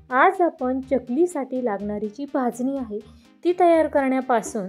आज आपण चकलीसाठी लागणारी जी भाजणी आहे ती तयार करण्यापासून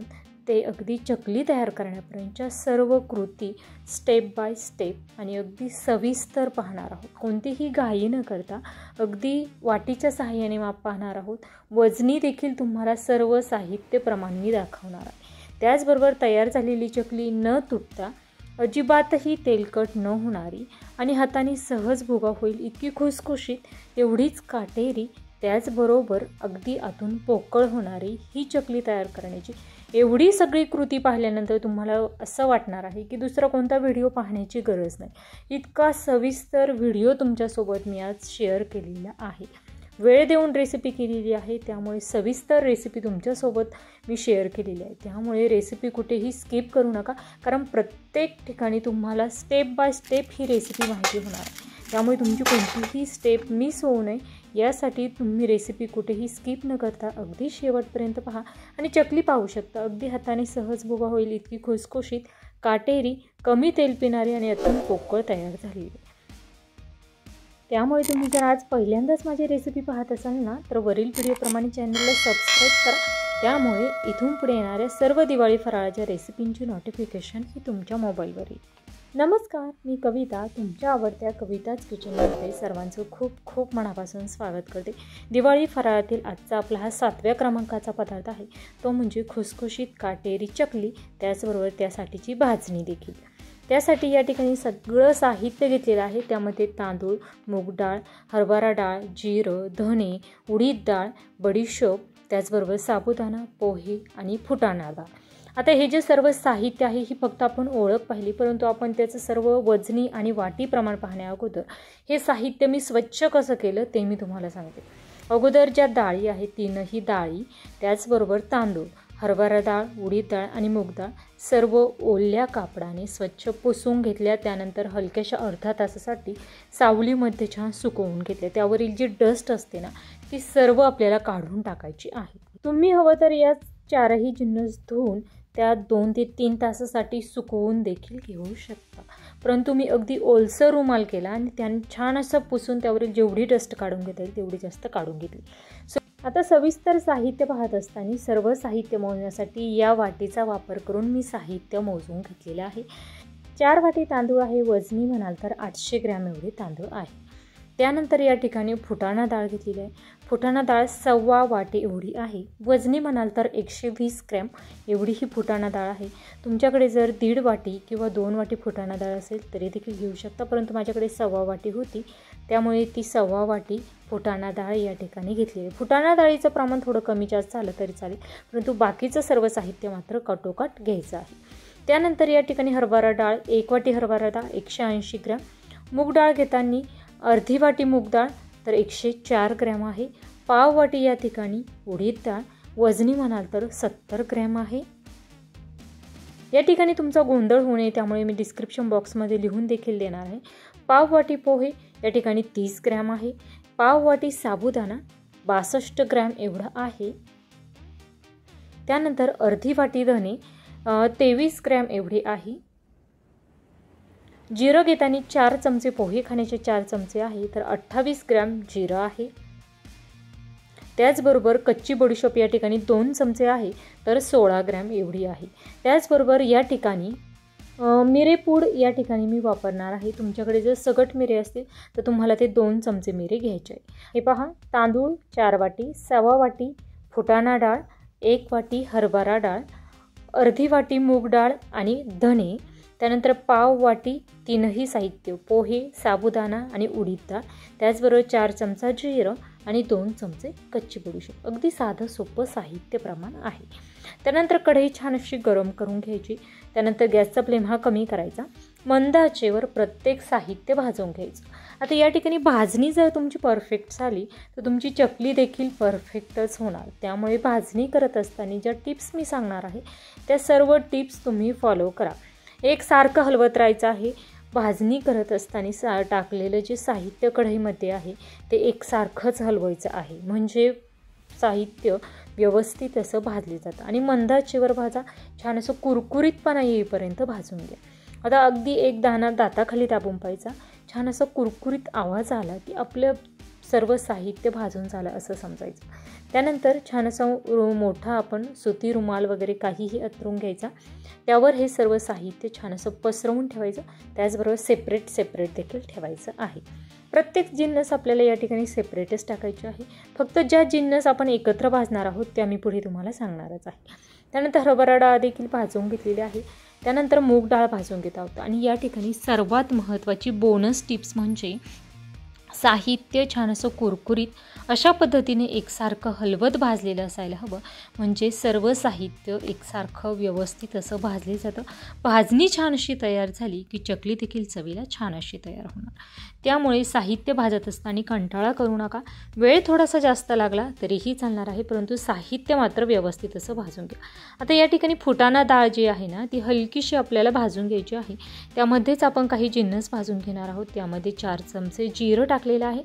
ते अगदी चकली तयार करण्यापर्यंतच्या सर्व कृती स्टेप बाय स्टेप आणि अगदी सविस्तर पाहणार आहोत। कोणतीही घाई न करता अगदी वाटीच्या सहाय्याने माप पाहणार आहोत। वजनी देखील तुम्हाला सर्व साहित्य प्रमाणे दाखवणार आहे। त्याचबरोबर तयार झालेली चकली न तुटता अजिबातही तेलकट न होणारी आणि हाताने सहज भुगा होईल इतकी खुसखुशीत एवढीच काटेरी त्याचबरोबर अगदी आतून पोकळ होणारी ही चकली तयार करण्याची एवढी सगळी कृती पाहिल्यानंतर तुम्हाला असं वाटणार आहे की दुसरा कोणता व्हिडिओ पाहण्याची गरज नाही। इतका सविस्तर व्हिडिओ तुमच्यासोबत मी आज शेअर केलेला आहे। वेळ देऊन रेसिपी केलेली आहे, त्यामुळे सविस्तर रेसिपी तुमच्यासोबत मी शेअर केलेली आहे। त्यामुळे रेसिपी कुठेही स्किप करू नका, कारण प्रत्येक ठिकाणी तुम्हाला step by step he recipe माहिती होणार आहे। त्यामुळे तुमची कोणतीही स्टेप मिस होऊ नये यासाठी तुम्ही रेसिपी कुठेही स्किप न करता अगदी शेवटपर्यंत पहा आणि चकली पाहू शकता। अगदी हाताने सहज भुगा होईल इतकी खुसखुशीत, काटेरी, कमी तेल पिणारी आणि अत्यंत पोकळ तयार झालेली। त्यामुळे तुम्ही जर आज पहिल्यांदाच माझी रेसिपी पाहत असाल ना, तर वरील व्हिडिओप्रमाणे चॅनलला सबस्क्राईब करा। त्यामुळे इथून पुढे येणाऱ्या सर्व दिवाळी फराळाच्या रेसिपींची नोटिफिकेशन ही तुमच्या मोबाईलवर येईल। नमस्कार, मी कविता, तुमच्या आवडत्या कविताच किचनमध्ये सर्वांचं खूप खूप मनापासून स्वागत करते। दिवाळी फराळातील आजचा आपला हा 7व्या क्रमांकाचा पदार्थ आहे, तो म्हणजे खुसखुशीत काटेरी चकली, त्याचबरोबर त्यासाठीची भाजणी देखील। त्यासाठी या ठिकाणी सगळं साहित्य घेतलेलं आहे। त्यामध्ये तांदूळ, मूग डाळ, हरभरा डाळ, जिरं, धणे, उडीद डाळ, बडीशोप, त्याचबरोबर साबुदाणा, पोहे आणि फुटाणा डाळ। आता हे जे सर्व साहित्य आहे ही फक्त आपण ओळख पाहिली, परंतु आपण त्याचं सर्व वजनी आणि वाटी प्रमाण पाहण्या अगोदर हे साहित्य मी स्वच्छ कसं केलं ते मी तुम्हाला सांगते। अगोदर ज्या डाळी आहेत तीनही डाळी, त्याचबरोबर तांदूळ, हरभरा डाळ, उडीद डाळ आणि मूग डाळ सर्व ओल्या कापडाने स्वच्छ पुसून घेतल्या। त्यानंतर हलक्याशा अर्धा तासासाठी सावलीमध्ये छान सुकवून घेतल्या। त्यावरील जी डस्ट असते ना ती सर्व आपल्याला काढून टाकायची आहे। तुम्ही हवं तर या चारही जिन्नस धुवून त्या 2 ते 3 तासासाठी सुकवून देखील घेऊ शकता, परंतु मी अगदी ओलसर रुमाल केला आणि त्याने छान असं पुसून त्यावरील जेवढी डस्ट काढून घेता येईल तेवढी जास्त काढून घेतली। आता सविस्तर साहित्य पाहत असताना सर्व साहित्य मोजण्यासाठी या वाटीचा वापर करून मी साहित्य मोजून घेतलेलं आहे। 4 वाटी तांदूळ आहे, वजनी म्हणाल तर 800 ग्रॅम एवढे तांदूळ आहे। त्यानंतर या ठिकाणी फुटाणा डाळ घेतलेली आहे। फुटाणा डाळ 1.25 वाटी एवढी आहे, वजनी म्हणाल तर 120 ग्रॅम एवढी ही फुटाणा डाळ आहे। तुमच्याकडे जर 1.5 वाटी किंवा 2 वाटी फुटाणा डाळ असेल तरी देखील घेऊ शकता, परंतु माझ्याकडे 1.25 वाटी होती, त्यामुळे ती 1.25 वाटी फुटाणा डाळ या ठिकाणी घेतलेली आहे। फुटाणा डाळीचं प्रमाण थोडं कमी जास्त झालं तरी चालेल, परंतु बाकीचं सर्व साहित्य मात्र कटोकट घ्यायचं आहे। त्यानंतर या ठिकाणी हरभरा डाळ 1 वाटी हरभरा डाळ 180 ग्रॅम, मूग डाळ घेताना अर्धी वाटी मूग डाळ तर 104 ग्रॅम आहे। 1/2 वाटी या ठिकाणी उडीद डाळ, वजनी म्हणाल तर 70 ग्रॅम आहे। या ठिकाणी तुमचा गोंधळ होऊ नये त्यामुळे मी डिस्क्रिप्शन बॉक्समध्ये लिहून देखील देणार आहे। 1/2 वाटी पोहे या ठिकाणी 30 ग्रॅम आहे। 1/2 वाटी साबुदाणा 62 ग्रॅम एवढा आहे। त्यानंतर अर्धी वाटी धणे 23 ग्रॅम एवढे आहे। जिरं घेताना 4 चमचे, पोहे खाण्याचे 4 चमचे आहे तर 28 ग्रॅम जिरं आहे। त्याचबरोबर कच्ची बडीशोप या ठिकाणी 2 चमचे आहे तर 16 ग्रॅम एवढी आहे। त्याचबरोबर या ठिकाणी मिरेपूड या ठिकाणी मी वापरणार आहे। तुमच्याकडे जर सगट मिरे असतील तर तुम्हाला ते 2 चमचे मिरे घ्यायचे आहे। हे पहा, तांदूळ 4 वाटी, 1.25 वाटी फुटाणा डाळ, 1 वाटी हरभरा डाळ, अर्धी वाटी मूग डाळ आणि धणे, त्यानंतर 1/2 वाटी तीनही साहित्य पोहे, साबुदाणा आणि उडीद डाळ, त्याचबरोबर 4 चमचा जिरं आणि 2 चमचे कच्ची बडीशोप। अगदी साधं सोपं साहित्य प्रमाण आहे। त्यानंतर कढई छान अशी गरम करून घ्यायची। त्यानंतर गॅसचा फ्लेम हा कमी करायचा, मंद आचेवर प्रत्येक साहित्य भाजून घ्यायचं। आता या ठिकाणी भाजणी जर तुमची परफेक्ट झाली तर तुमची चकली देखील परफेक्टच होणार। त्यामुळे भाजणी करत असताना ज्या टिप्स मी सांगणार आहे त्या सर्व टिप्स तुम्ही फॉलो करा। एकसारखं हलवत राहायचं आहे। भाजणी करत असताना टाकलेलं जे साहित्य कढईमध्ये आहे ते एकसारखंच हलवायचं आहे, म्हणजे साहित्य व्यवस्थित असं भाजले जातं आणि मंद आचेवर भाजा। छान असं कुरकुरीतपणा येईपर्यंत भाजून घ्या। आता अगदी एक दाणा दाताखाली दाबून पाहायचा, छान असं कुरकुरीत आवाज आला की आपलं सर्व साहित्य भाजून झालं असं समजायचं. त्यानंतर छान असा मोठा आपण सुती रुमाल वगैरे काहीही अंथरून घ्यायचा. त्यावर हे सर्व साहित्य छान असं पसरवून ठेवायचं. त्याचबरोबर सेपरेट देखील ठेवायचं आहे. प्रत्येक जिन्नस आपल्याला या ठिकाणी सेपरेटच टाकायचे आहे. फक्त ज्या जिन्नस आपण एकत्र भाजणार आहोत त्या मी पुढे तुम्हाला सांगणारच आहे. त्यानंतर हरभरा डाळ देखील भाजून घेतलेली आहे. त्यानंतर मूग डाळ भाजून घेत आहोत. आणि या ठिकाणी सर्वात महत्त्वाची बोनस टिप्स म्हणजे साहित्य छान असं कुरकुरीत अशा पद्धतीने एकसारखं हलवत भाजलेलं असायला हवं. म्हणजे सर्व साहित्य एकसारखं व्यवस्थित असं भाजले जातं. भाजणी छान अशी तयार झाली की चकली देखील चवीला छान अशी तयार होणार. त्यामुळे साहित्य भाजत असताना कंटाळा करू नका. वेळ थोडासा जास्त लागला तरीही चालणार आहे, परंतु साहित्य मात्र व्यवस्थित असं भाजून घ्या. आता या ठिकाणी फुटाणा डाळ जी आहे ना ती हलकीशी आपल्याला भाजून घ्यायची आहे. त्यामध्येच आपण काही जिन्नस भाजून घेणार आहोत. त्यामध्ये 4 चमचे जिरं टाकलेलं आहे,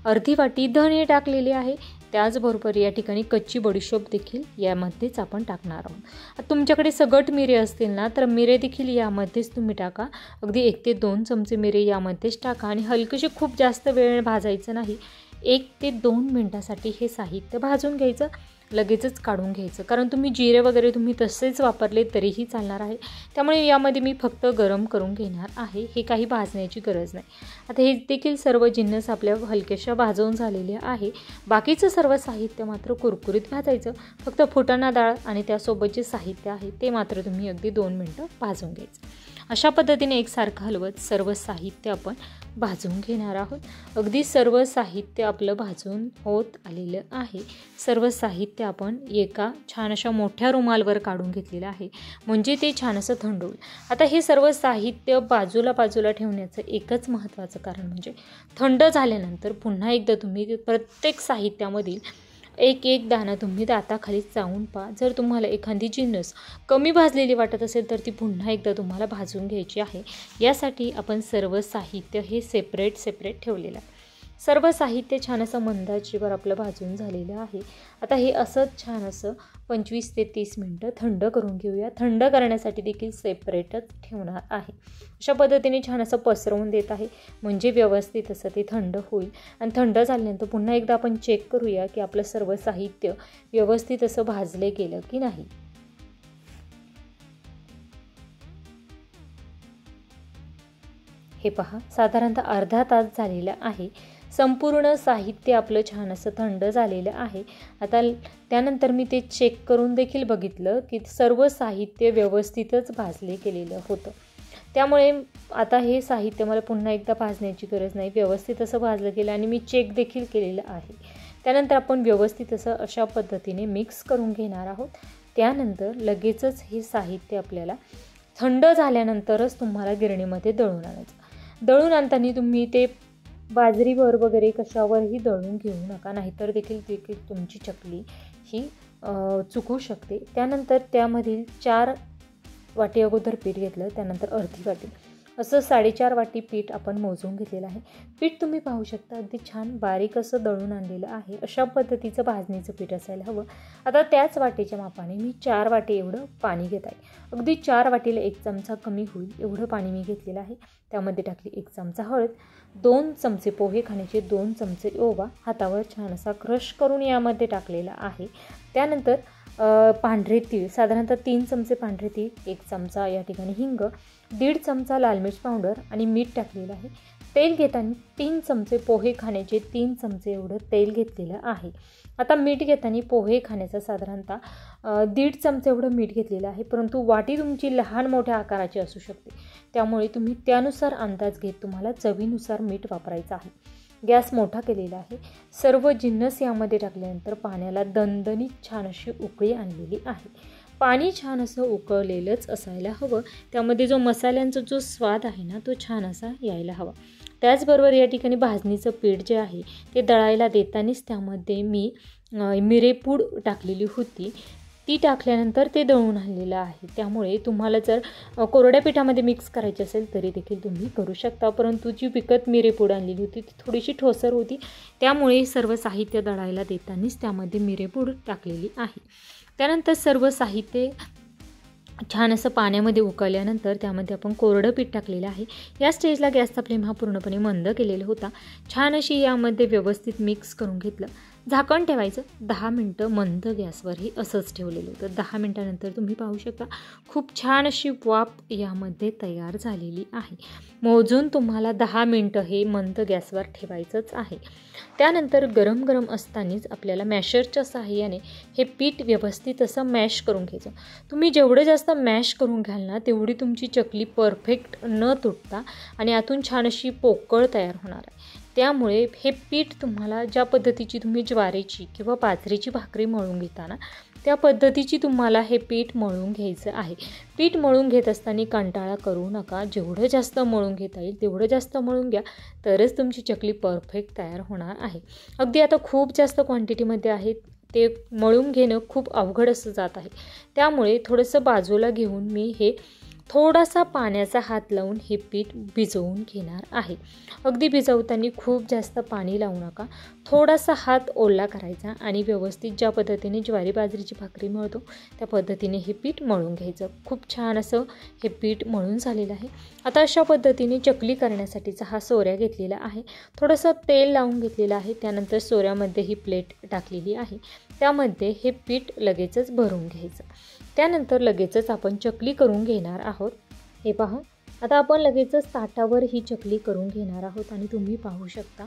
अर्धी वाटी धणे टाकलेले आहे. त्याचबरोबर या ठिकाणी कच्ची बडीशोप देखील यामध्येच आपण टाकणार आहोत. तुमच्याकडे सगट मिरे असतील ना तर मिरे देखील यामध्येच तुम्ही टाका. अगदी 1 ते 2 चमचे मिरे यामध्येच टाका आणि हलकीशी खूप जास्त वेळ भाजायचं नाही. 1 ते 2 मिनिटासाठी हे साहित्य भाजून घ्यायचं, लगेचच काढून घ्यायचं. कारण तुम्ही जिरे वगैरे तुम्ही तसेच वापरले तरीही चालणार आहे. त्यामुळे यामध्ये मी फक्त गरम करून घेणार आहे. हे काही भाजण्याची गरज नाही. आता हे देखील सर्व जिन्नस आपल्या हलक्याशा भाजवून झालेले आहे. बाकीचं सर्व साहित्य मात्र कुरकुरीत भाजायचं. फक्त फुटाणा डाळ आणि त्यासोबत जे साहित्य आहे ते मात्र तुम्ही अगदी 2 मिनिटं भाजून घ्यायचं. अशा पद्धतीने एकसारखं हलवत सर्व साहित्य आपण भाजून घेणार आहोत. अगदी सर्व साहित्य आपलं भाजून होत आलेलं आहे. सर्व साहित्य आपण एका छान अशा मोठ्या रुमालवर काढून घेतलेलं आहे, म्हणजे ते छान असं थंड होईल. आता हे सर्व साहित्य बाजूला ठेवण्याचं एकच महत्त्वाचं कारण म्हणजे थंड झाल्यानंतर पुन्हा एकदा तुम्ही प्रत्येक साहित्यामधील एक दाणा तुम्ही दाताखाली चावून पहा. जर तुम्हाला एखादी जिन्नस कमी भाजलेली वाटत असेल तर ती पुन्हा एकदा तुम्हाला भाजून घ्यायची आहे. यासाठी आपण सर्व साहित्य हे सेपरेट ठेवलेलं आहे. सर्व साहित्य छान असं मंद आचेवर आपलं भाजून झालेलं आहे. आता हे असंच छान असं 25 ते 30 मिनटं थंड करून घेऊया. थंड करण्यासाठी देखील सेपरेटच ठेवणार आहे. अशा पद्धतीने छान असं पसरवून देत आहे, म्हणजे व्यवस्थित असं ते थंड होईल. आणि थंड झाल्यानंतर पुन्हा एकदा आपण चेक करूया की आपलं सर्व साहित्य व्यवस्थित असं भाजले गेलं की नाही. हे पहा, साधारणतः अर्धा तास झालेला आहे. संपूर्ण साहित्य आपलं छान असं थंड झालेलं आहे. आता त्यानंतर मी ते चेक करून देखील बघितलं की सर्व साहित्य व्यवस्थितच भाजले गेलेलं होतं. त्यामुळे आता हे साहित्य मला पुन्हा एकदा भाजण्याची गरज नाही. व्यवस्थित असं भाजलं गेलं आणि मी चेक देखील केलेलं आहे. त्यानंतर आपण व्यवस्थित असं अशा पद्धतीने मिक्स करून घेणार आहोत. त्यानंतर लगेचच हे साहित्य आपल्याला थंड झाल्यानंतरच तुम्हाला गिरणीमध्ये दळून आणायचं. दळून आणताना तुम्ही ते बाजरीवर वगैरे कशावरही दळून घेऊ नका, नाहीतर देखील तुमची चकली ही चुकू शकते. त्यानंतर त्यामधील 4 वाटी अगोदर पीठ घेतलं, त्यानंतर अर्धी वाटी असं 4.5 वाटी पीठ आपण मोजून घेतलेलं आहे. पीठ तुम्ही पाहू शकता अगदी छान बारीक असं दळून आणलेलं आहे. अशा पद्धतीचं भाजणीचं पीठ असायला हवं. आता त्याच वाटीच्या मापाने मी 4 वाटी एवढं पाणी घेत आहे. अगदी 4 वाटीला 1 चमचा कमी होईल एवढं पाणी मी घेतलेलं आहे. त्यामध्ये टाकली 1 चमचा हळद, 2 चमचे पोहे खाण्याचे, 2 चमचे ओवा हातावर छान असा क्रश करून यामध्ये टाकलेला आहे. त्यानंतर पांढरे तीळ साधारणतः 3 चमचे पांढरे तीळ, 1 चमचा या ठिकाणी हिंग, 1.5 चमचा लाल मिर्च पावडर आणि मीठ टाकलेलं आहे. तेल घेताना 3 चमचे पोहे खाण्याचे 3 चमचे एवढं तेल घेतलेलं आहे. आता मीठ घेताना पोहे खाण्याचं साधारणतः 1.5 चमचे एवढं मीठ घेतलेलं आहे, परंतु वाटी तुमची लहान मोठ्या आकाराची असू शकते. त्यामुळे तुम्ही त्यानुसार अंदाज घेत तुम्हाला चवीनुसार मीठ वापरायचं आहे. गॅस मोठा केलेला आहे. सर्व जिन्नस यामध्ये टाकल्यानंतर पाण्याला दणदणीत छान अशी उकळी आणलेली आहे. पाणी छान असं उकळलेलंच असायला हवं. त्यामध्ये जो मसाल्यांचा जो स्वाद आहे ना तो छान असा यायला हवा. त्याचबरोबर या ठिकाणी भाजणीचं पीठ जे आहे ते दळायला देतानाच त्यामध्ये मी मिरेपूड टाकलेली होती. ती टाकल्यानंतर ते दळून आणलेलं आहे. त्यामुळे तुम्हाला जर कोरड्या पिठामध्ये मिक्स करायची असेल तरी देखील तुम्ही करू शकता, परंतु जी विकत मिरेपूड आणलेली होती ती थोडीशी ठोसर होती. त्यामुळे सर्व साहित्य दळायला देतानाच त्यामध्ये मिरेपूड टाकलेली आहे. त्यानंतर सर्व साहित्य छान असं पाण्यामध्ये उकळल्यानंतर त्यामध्ये आपण कोरडं पीठ टाकलेलं आहे। या स्टेजला गॅसचा फ्लेम हा पूर्णपणे मंद केलेला होता। छान अशी यामध्ये व्यवस्थित मिक्स करून घेतलं। झाकण ठेवायचं 10 मिनटं मंद गॅसवर हे असंच ठेवलेलं होतं। 10 मिनटानंतर तुम्ही पाहू शकता खूप छान अशी वाफ यामध्ये तयार झालेली आहे। मोजून तुम्हाला 10 मिनटं हे मंद गॅसवर ठेवायचंच आहे। त्यानंतर गरम गरम असतानाच आपल्याला मॅशरच्या सहाय्याने हे पीठ व्यवस्थित असं मॅश करून घ्यायचं। तुम्ही जेवढं जास्त मॅश करून घ्याल ना तेवढी तुमची चकली परफेक्ट न तुटता आणि आतून छान अशी पोकळ तयार होणार आहे। त्यामुळे हे पीठ तुम्हाला ज्या पद्धतीची तुम्ही ज्वारीची किंवा बाजरीची भाकरी मळून घेताना त्या पद्धतीची तुम्हाला हे पीठ मळून घ्यायचं आहे। पीठ मळून घेत असताना कंटाळा करू नका। जेवढं जास्त मळून घेता येईल तेवढं जास्त मळून घ्या, तरच तुमची चकली परफेक्ट तयार होणार आहे। अगदी आता खूप जास्त क्वांटिटीमध्ये आहे, ते मळून घेणं खूप अवघड असं जात आहे। त्यामुळे थोडंसं बाजूला घेऊन मी हे थोडासा पाण्याचा हात लावून हे पीठ भिजवून घेणार आहे। अगदी भिजवताना खूप जास्त पाणी लावू नका, थोडासा हात ओला करायचा आणि व्यवस्थित ज्या पद्धतीने ज्वारी बाजरीची भाकरी मळतो त्या पद्धतीने हे पीठ मळून घ्यायचं। खूप छान असं हे पीठ मळून झालेलं आहे। आता अशा पद्धतीने चकली करण्यासाठीचा हा सोऱ्या घेतलेला आहे। थोडंसं तेल लावून घेतलेलं आहे। त्यानंतर सोऱ्यामध्ये ही प्लेट टाकलेली आहे, त्यामध्ये हे पीठ लगेचच भरून घ्यायचं। त्यानंतर लगेचच आपण चकली करून घेणार आहोत। हे पहा, आता आपण लगेचच ताटावर ही चकली करून घेणार आहोत आणि तुम्ही पाहू शकता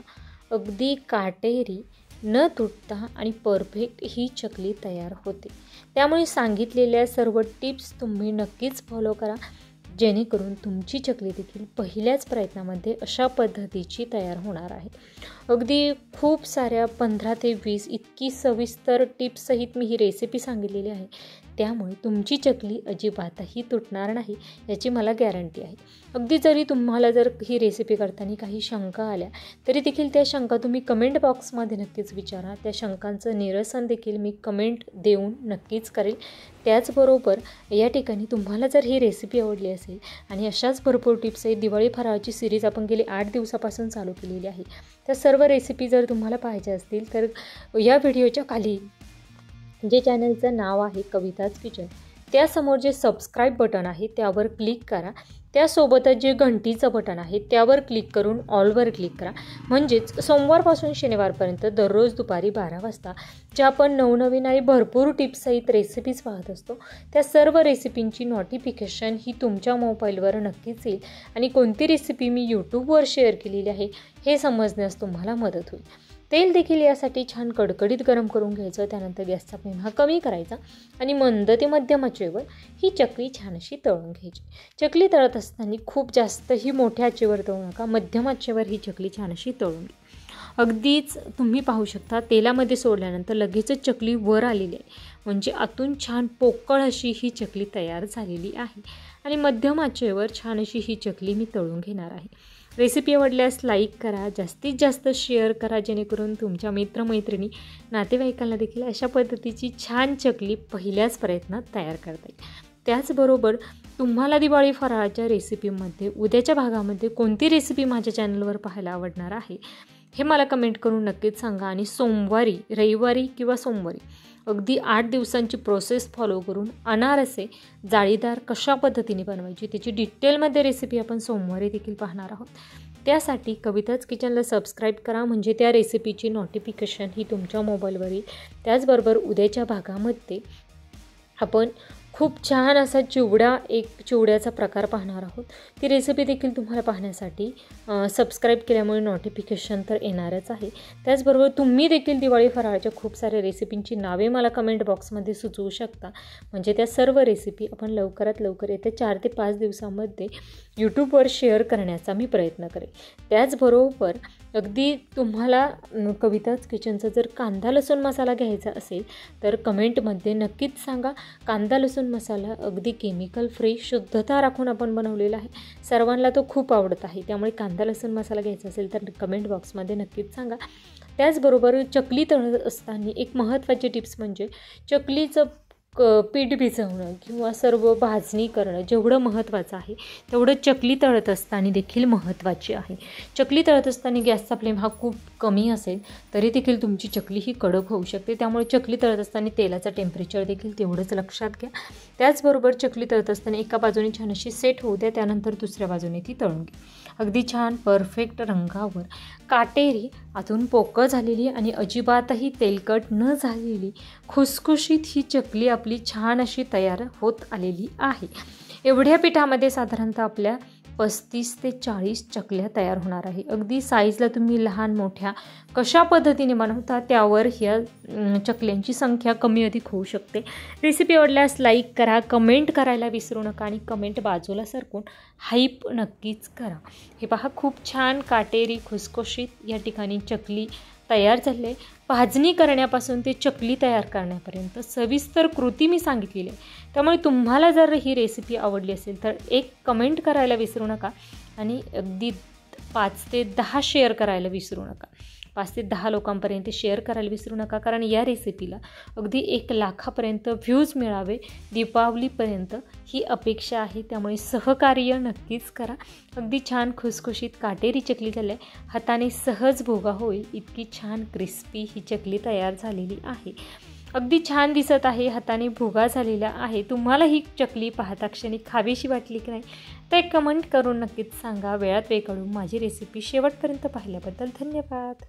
अगदी काटेरी न तुटता आणि परफेक्ट ही चकली तयार होते। त्यामुळे सांगितलेल्या सर्व टिप्स तुम्ही नक्कीच फॉलो करा, जेणेकरून तुमची चकली देखील पहिल्याच प्रयत्नामध्ये अशा पद्धतीची तयार होणार आहे। अगदी खूप साऱ्या 15 ते 20 इतकी सविस्तर टिप्ससहित मी ही रेसिपी सांगितलेली आहे। त्यामुळे तुमची चकली अजिबातही तुटणार नाही याची मला गॅरंटी आहे। अगदी जरी तुम्हाला जर ही रेसिपी करताना काही शंका आल्या तरी देखील त्या शंका तुम्ही कमेंट बॉक्समध्ये नक्कीच विचारा। त्या शंकांचं निरसन देखील मी कमेंट देऊन नक्कीच करेल। त्याचबरोबर या ठिकाणी तुम्हाला जर ही रेसिपी आवडली असेल आणि अशाच भरपूर टिप्स आहेत, दिवाळी फराळाची सिरीज आपण गेली 8 दिवसापासून चालू केलेली आहे, त्या सर्व रेसिपी जर तुम्हाला पाहिजे असतील तर या व्हिडिओच्या खाली जे चॅनलचं नाव आहे कविताज किचन, त्यासमोर जे सबस्क्राईब बटन आहे त्यावर क्लिक करा। त्यासोबतच जे घंटीचं बटन आहे त्यावर क्लिक करून ऑलवर क्लिक करा। म्हणजेच सोमवारपासून शनिवारपर्यंत दररोज दुपारी 12 वाजता ज्या आपण नवनवीन आणि भरपूर टिप्ससहित रेसिपीज पाहत असतो त्या सर्व रेसिपींची नोटिफिकेशन ही तुमच्या मोबाईलवर नक्कीच येईल आणि कोणती रेसिपी मी यूट्यूबवर शेअर केलेली आहे हे समजण्यास तुम्हाला मदत होईल। तेल देखील यासाठी छान कडकडीत गरम करून घ्यायचं। त्यानंतर गॅसचा फ्लेम हा कमी करायचा आणि मंद ते मध्यम आचेवर ही चकली छान अशी तळून घ्यायची। चकली तळत असताना खूप जास्तही मोठ्या आचेवर तळू नका, मध्यम आचेवर ही चकली छान अशी तळून घ्या। अगदीच तुम्ही पाहू शकता तेलामध्ये सोडल्यानंतर लगेचच चकली वर आलेली आहे, म्हणजे आतून छान पोकळ अशी ही चकली तयार झालेली आहे आणि मध्यम आचेवर छान अशी ही चकली मी तळून घेणार आहे। रेसिपी आवडल्यास लाईक करा, जास्तीत जास्त शेअर करा, जेणेकरून तुमच्या मित्रमैत्रिणी नातेवाईकांना देखील अशा पद्धतीची छान चकली पहिल्याच प्रयत्नात तयार करता येईल। त्याचबरोबर तुम्हाला दिवाळी फराळाच्या रेसिपीमध्ये उद्याच्या भागामध्ये कोणती रेसिपी माझ्या चॅनलवर पाहायला आवडणार आहे हे मला कमेंट करून नक्कीच सांगा। आणि सोमवारी, रविवारी किंवा सोमवारी अगदी 8 दिवसांची प्रोसेस फॉलो करून अनारसे जाळीदार कशा पद्धतीने बनवायची त्याची डिटेलमध्ये रेसिपी आपण सोमवारी देखील पाहणार आहोत। त्यासाठी कविताज किचनला सबस्क्राईब करा, म्हणजे त्या रेसिपीची नोटिफिकेशन ही तुमच्या मोबाईलवर येईल। त्याचबरोबर उद्याच्या भागामध्ये आपण खूप छान असा चिवड्याचा प्रकार पाहणार आहोत। ती रेसिपी देखील तुम्हाला पाहण्यासाठी सबस्क्राईब केल्यामुळे नोटिफिकेशन तर येणारच आहे। त्याचबरोबर तुम्ही देखील दिवाळी फराळाच्या खूप साऱ्या रेसिपींची नावे मला कमेंट बॉक्समध्ये सुचवू शकता, म्हणजे त्या सर्व रेसिपी आपण लवकरात लवकर येत्या 4 ते 5 दिवसामध्ये यूट्यूबवर शेअर करण्याचा मी प्रयत्न करेन। त्याचबरोबर अगदी तुम्हाला कविताज किचनचा जर कांदा लसूण मसाला घ्यायचा असेल तर कमेंटमध्ये नक्कीच सांगा। कांदा लसूण मसाला अगदी केमिकल फ्री शुद्धता राखून आपण बनवलेला आहे, सर्वांना तो खूप आवडत आहे। त्यामुळे कांदा लसूण मसाला घ्यायचा असेल तर कमेंट बॉक्समध्ये नक्कीच सांगा। त्याचबरोबर चकली तळत असताना एक महत्त्वाची टिप्स म्हणजे चकलीचं पीठ भिजवणं किंवा सर्व भाजणी करणं जेवढं महत्त्वाचं आहे तेवढं चकली तळत असताना देखील महत्त्वाची आहे. चकली तळत असताना गॅसचा फ्लेम हा खूप कमी असेल तरी देखील तुमची चकली ही कडक होऊ शकते. त्यामुळे चकली तळत असताना तेलाचं टेम्परेचर देखील तेवढंच लक्षात घ्या. त्याचबरोबर चकली तळत असताना एका बाजूने छान अशी सेट होऊ द्या, त्यानंतर दुसऱ्या बाजूने ती तळून घ्या. अगदी छान परफेक्ट रंगावर काटेरी, आतून पोकळ झालेली आणि अजिबातही तेलकट न झालेली खुसखुशीत ही चकली आपली छान अशी तयार होत आलेली आहे. एवढ्या पिठामध्ये साधारणतः आपल्या 35 ते 40 चकल्या तयार होणार आहे. अगदी साईजला तुम्ही लहान मोठ्या कशा पद्धतीने बनवता त्यावर ह्या चकल्यांची संख्या कमी अधिक होऊ शकते. रेसिपी आवडल्यास लाईक करा, कमेंट करायला विसरू नका आणि कमेंट बाजूला सरकून हाईप नक्कीच करा. हे पहा, खूप छान काटेरी खुसखुशीत या ठिकाणी चकली तयार झाले. भाजणी करण्यापासून ते चकली तयार करण्यापर्यंत सविस्तर कृती मी सांगितलेली आहे. त्यामुळे तुम्हाला जर ही रेसिपी आवडली असेल तर एक कमेंट करायला विसरू नका आणि अगदी 5 ते 10 शेअर करायला विसरू नका. 5 ते 10 लोकांपर्यंत शेअर करायला विसरू नका, कारण या रेसिपीला अगदी 1 लाखापर्यंत व्ह्यूज मिळावे दीपावलीपर्यंत ही अपेक्षा आहे. त्यामुळे सहकार्य नक्कीच करा. अगदी छान खुसखुशीत काटेरी चकली झाली आहे. हाताने सहज भोगा होईल इतकी छान क्रिस्पी ही चकली तयार झालेली आहे. अगदी छान दिसत आहे, हाताने भुगा झालेला आहे. तुम्हाला ही चकली पाहता क्षणी खावीशी वाटली की नाही ते कमेंट करून नक्कीच सांगा. वेळात वेळ काढून माझी रेसिपी शेवटपर्यंत पाहिल्याबद्दल धन्यवाद.